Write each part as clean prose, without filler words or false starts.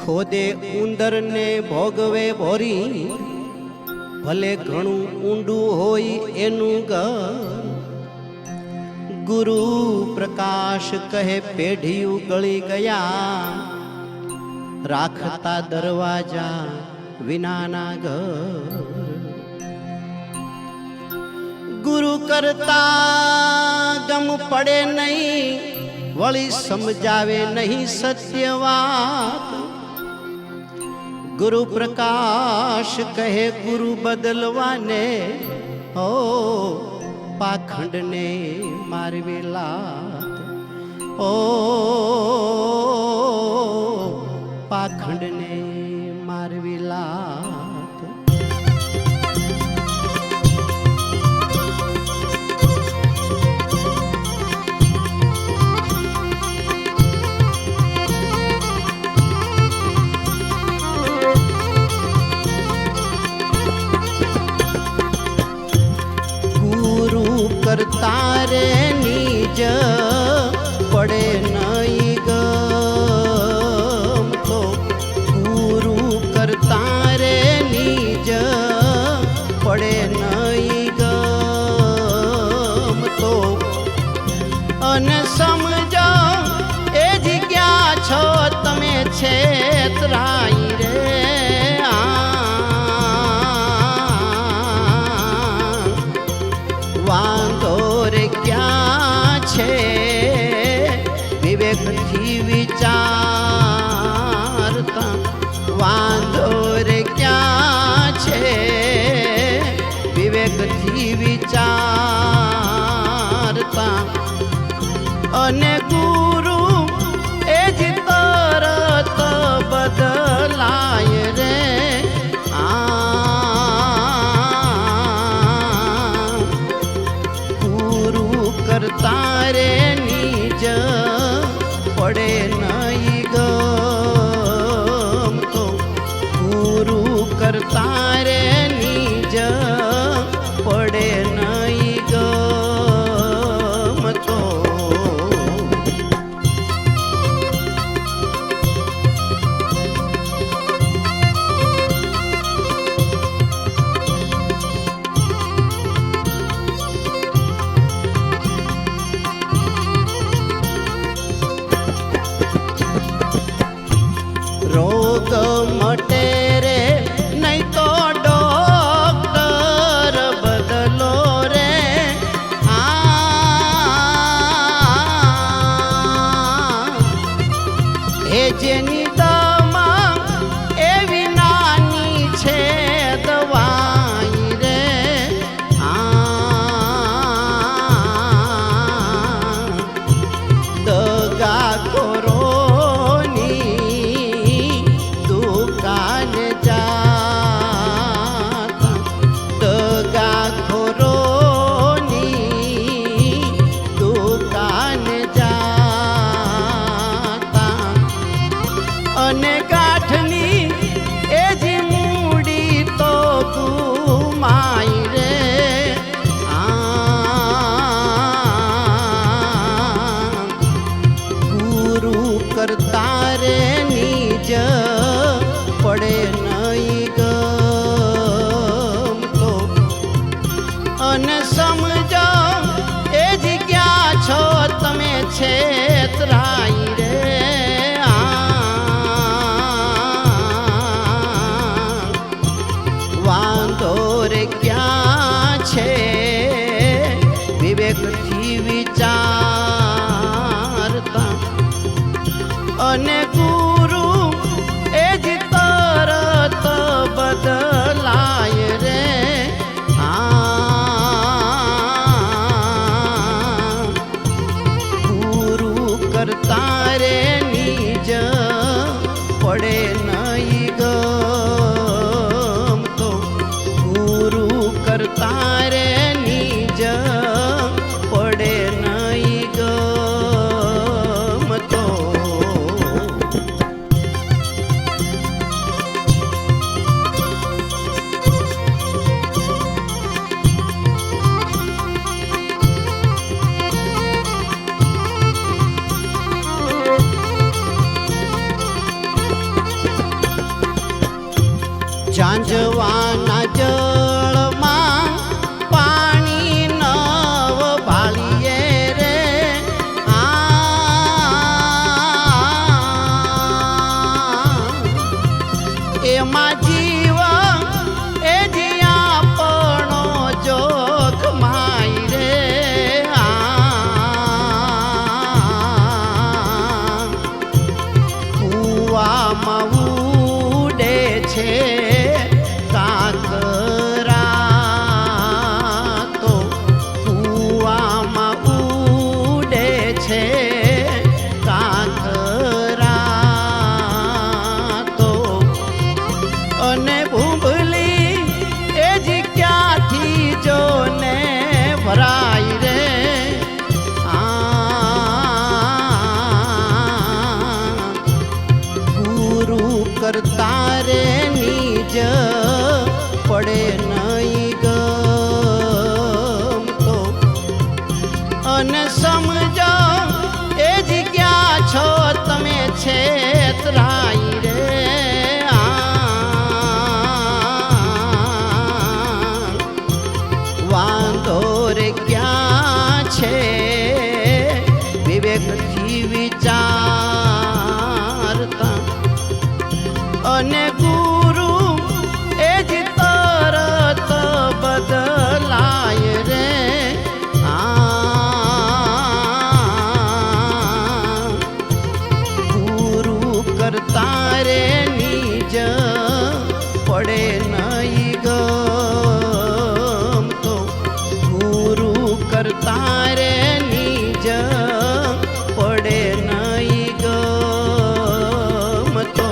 ખોદે ઉંદર ને ભોગવે ભોરી, ભલે ઘણું ઊંડું હોય એનું ઘર. ગુરુ પ્રકાશ કહે પેઢીયું ગળી ગયા, રાખતા દરવાજા વિનાના ઘર. ગુરુ કરતા ગમ પડે નહીં, વળી સમજાવે નહીં સત્ય વાત. ગુરુ પ્રકાશ કહે ગુરુ બદલવાને, હો પાખંડને મારવી લાત. ઓ પાખંડને મારવી લાત. કરતા રે નીજ પડે નહીં ગમ તો. ગુરુ કરતા રે નીજ પડે નહીં ગમ તો. અને સમજો એ જગ્યા છો તમે છેતરાઈ રે. વાંધો રે ક્યાં છે વિવેકથી વિચારતા. વાંધો રે ક્યાં છે વિવેકથી વિચારતા. અને ગુરુ એ જ તરત બદલાય રે. તારે નીજ પડે નહીં ગમ તો. ગુરુ કરતા રે નીજ પડે નહીં ગમ તો. રોગ મટે રે નહીં તો ડોક્ટર બદલો રે. એ જેની દમા એવી નાની છે દવાઈ રે. દગા કરો અને ગાંઠની એ જી મૂડી તો ગુમાઈ રે. ગુરુ કરતા રે નીજ પડે નહીં ગમ તો. અને સમજો એ જગ્યા છો તમે છેતરાઈ રે. વાંધો રે ક્યાં છે વિવેકથી વિચારતા. અને ગુરુ એ જ તરત બદલાય રે. ગુરુ કરતા રે નીજ પડે નહીં ગમ તો. ગુરુ કરતા રે નીજ પડે નહીં ગમ તો. ઝાંઝવાના જળમાં પાણી નવ ભાળીએ રે એમાં જીવ એ જ્યાં પણો જોગ માય રે કુવામાં ઉડે છે કાંકરા તો કુવામાં ઉડે છે કાંકરા તો અને ભૂંભલી એ જ ક્યાંથી જોને ભરાય રે ગુરુ કરતા રે નિજ પડે નહીં ગમતો અને સમજો એ જ ક્યાં છો તમે છેતરાય રે વાંધો રે ક્યાં છે વિવેકથી વિચારતા અને ગુરુ એ જ તરત બદલાય રે ગુરુ કરતા રે નિજ પડે નહીં ગમતો ગુરુ કરતા રે નિજ પડે નહીં ગમતો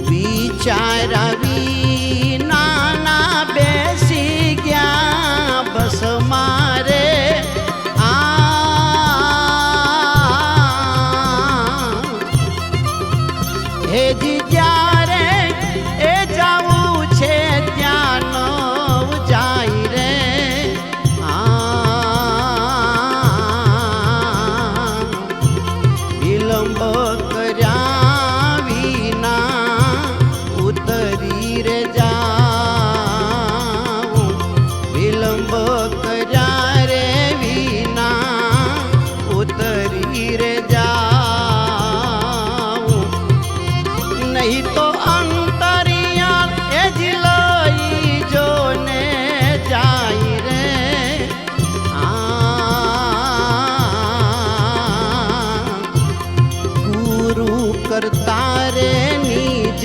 વિચારા વિના બેસી ગયા બસ મારે હેજી જ્યારે એ જાવું છે ત્યાં નવ જાય રે વિલંબ કર્યા વિના ઉતરી રે જાઉં વિલંબ કર્યા રે વિના ઉતરી રે જાઉં નહીં તો અંતરિયાળ એ જ લઈ જો ને જાય રે ગુરુ કરતા રે નિજ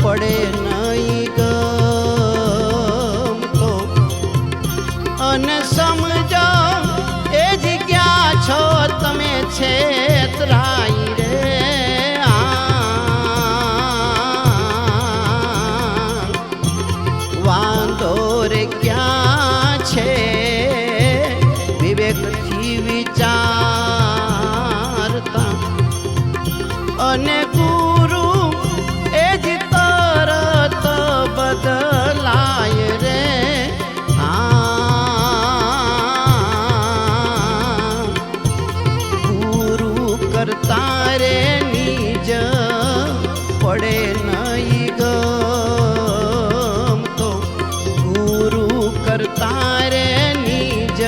પડે નહીં ગમતો અને સમજો એ જ ક્યાં છો તમે છેતરાય રે વાંધો રે ક્યાં છે વિવેકથી વિચારતા અને ગુરુ એ જ તરત બદલાય રે ગુરુ કરતા રે નિજ પડે નહીં ગમતો ગુરુ કરતા રે નિજ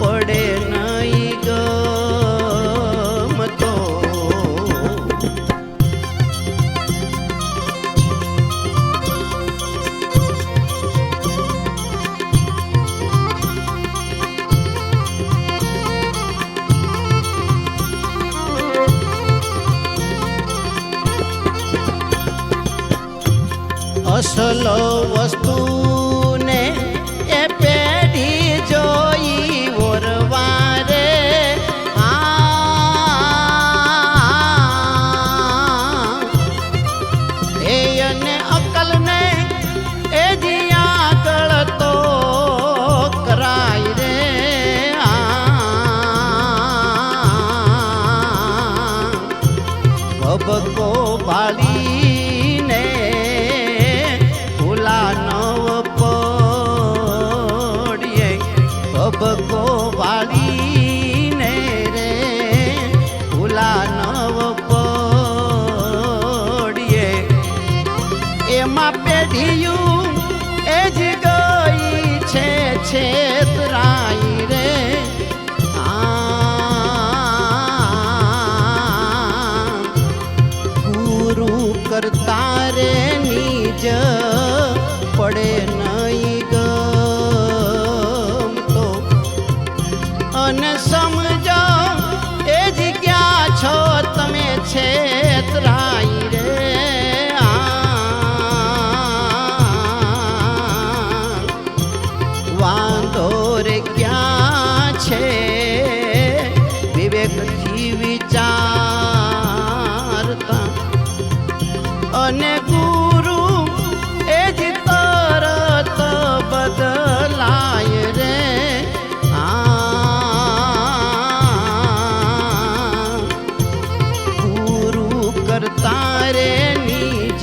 પડે નહીં ગમતો અસલ વસ્તુને એ પેઢી જોઈ ઓરવારે એ અને અકલને એ જ્યાં ગળતો કરાય રે તબકો વાળીને રે ભૂલા નવ પડીએ એમાં પેઢિયું એ જ ગઈ છે છેતરાઈ રે ગુરુ કરતા રે નિજ પડે નહીં ગમતો અને સમજો એ જ ક્યાં છો તમે છેતરાઈ રે વાંધો રે ક્યાં છે વિવેકથી વિચારતા અને ગુરુ એ જ તરત બદલાય રે ગુરુ કરતા રે નિજ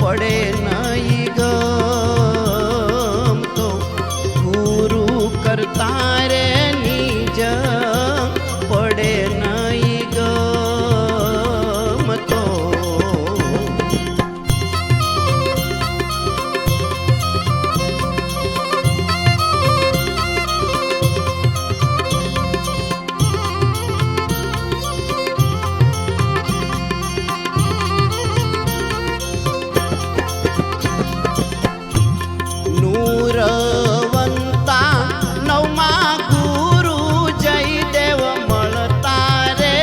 પડે નહીં ગમતો ગુરુ કરતા રે નિજ પડે નહીં ગમતો નૂરવંતા નવમા ગુરુ જયદેવ મળતા રે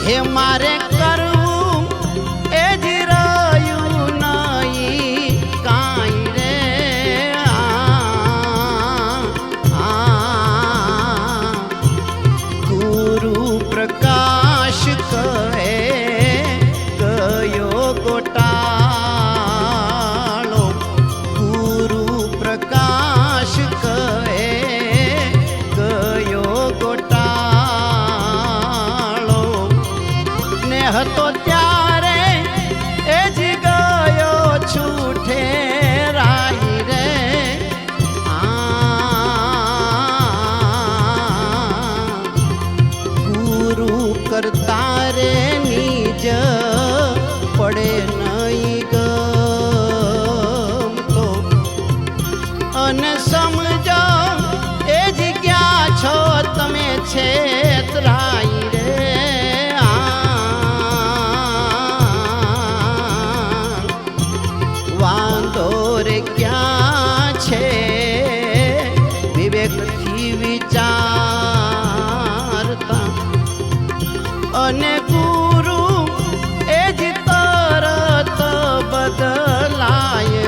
હે મારે કરવું એ જ રહ્યું નહીં કાંઈ રે ગુરુ પ્રકાશ કહે ગયો ગોટાળો ગુરુ પ્રકાશ કહે ગયો ગોટાળો ને હતો ત્યારે એ જ ગયો છૂઠે રાઈ રે ગુરુ કરતા રે નિજ પડે નહીં ગમતો અને સમજો એ જ ક્યાં છો તમે છેતરાઈ રે વાંધો રે ક્યાં છે વિવેકથી વિચારતા અને ગુરુ એ જ તરત બદલાય